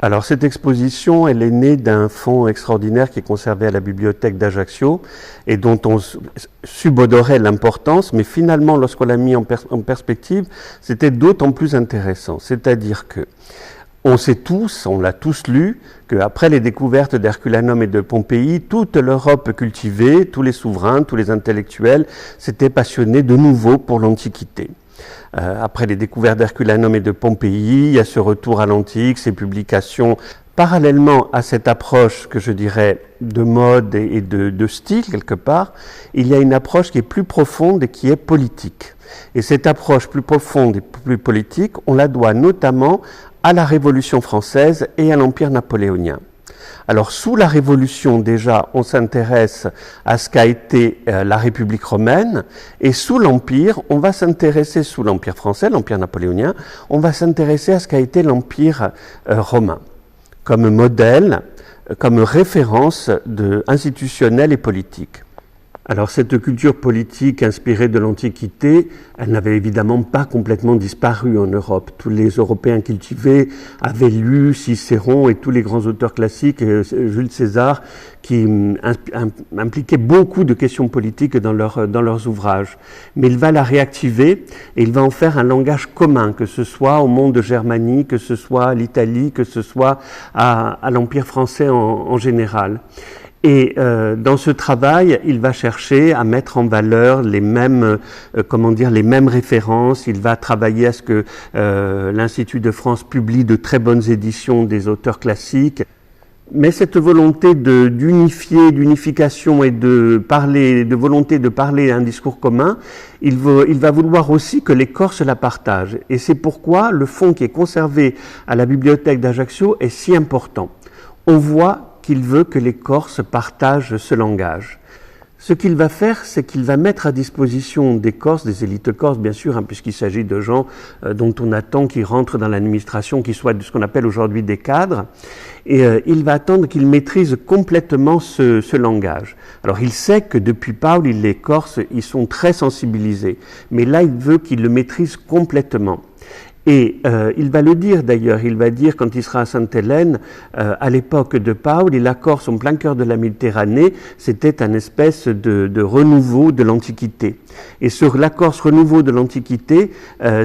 Alors cette exposition, elle est née d'un fonds extraordinaire qui est conservé à la bibliothèque d'Ajaccio et dont on subodorait l'importance, mais finalement lorsqu'on l'a mis en perspective, c'était d'autant plus intéressant. C'est-à-dire que on sait tous, on l'a tous lu, qu'après les découvertes d'Herculanum et de Pompéi, toute l'Europe cultivée, tous les souverains, tous les intellectuels s'étaient passionnés de nouveau pour l'Antiquité. Après les découvertes d'Herculanum et de Pompéi, il y a ce retour à l'antique, ces publications. Parallèlement à cette approche que je dirais de mode et de style quelque part, il y a une approche qui est plus profonde et qui est politique. Et cette approche plus profonde et plus politique, on la doit notamment à la Révolution française et à l'Empire napoléonien. Alors, sous la Révolution, déjà, on s'intéresse à ce qu'a été la République romaine, et sous l'Empire, on va s'intéresser, sous l'Empire français, l'Empire napoléonien, on va s'intéresser à ce qu'a été l'Empire romain, comme modèle, comme référence institutionnelle et politique. Alors cette culture politique inspirée de l'Antiquité, elle n'avait évidemment pas complètement disparu en Europe. Tous les Européens cultivés avaient lu Cicéron et tous les grands auteurs classiques, Jules César, qui impliquaient beaucoup de questions politiques dans leurs ouvrages. Mais il va la réactiver et il va en faire un langage commun, que ce soit au monde de Germanie, que ce soit à l'Italie, que ce soit à l'Empire français en général. Et dans ce travail, il va chercher à mettre en valeur les mêmes références. Il va travailler à ce que l'Institut de France publie de très bonnes éditions des auteurs classiques. Mais cette volonté d'unification et de volonté de parler un discours commun, il va vouloir aussi que les Corses la partagent. Et c'est pourquoi le fonds qui est conservé à la bibliothèque d'Ajaccio est si important. On voit qu'il veut que les Corses partagent ce langage. Ce qu'il va faire, c'est qu'il va mettre à disposition des Corses, des élites corses bien sûr, puisqu'il s'agit de gens dont on attend qu'ils rentrent dans l'administration, qu'ils soient de ce qu'on appelle aujourd'hui des cadres, et il va attendre qu'ils maîtrisent complètement ce langage. Alors il sait que depuis Paul, les Corses, ils sont très sensibilisés, mais là il veut qu'ils le maîtrisent complètement. Et il va le dire d'ailleurs, il va dire quand il sera à Sainte-Hélène, à l'époque de Paul, et la Corse en plein cœur de la Méditerranée, c'était un espèce de renouveau de l'Antiquité. Et sur la Corse, renouveau de l'Antiquité,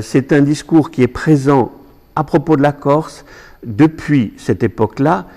c'est un discours qui est présent à propos de la Corse depuis cette époque-là,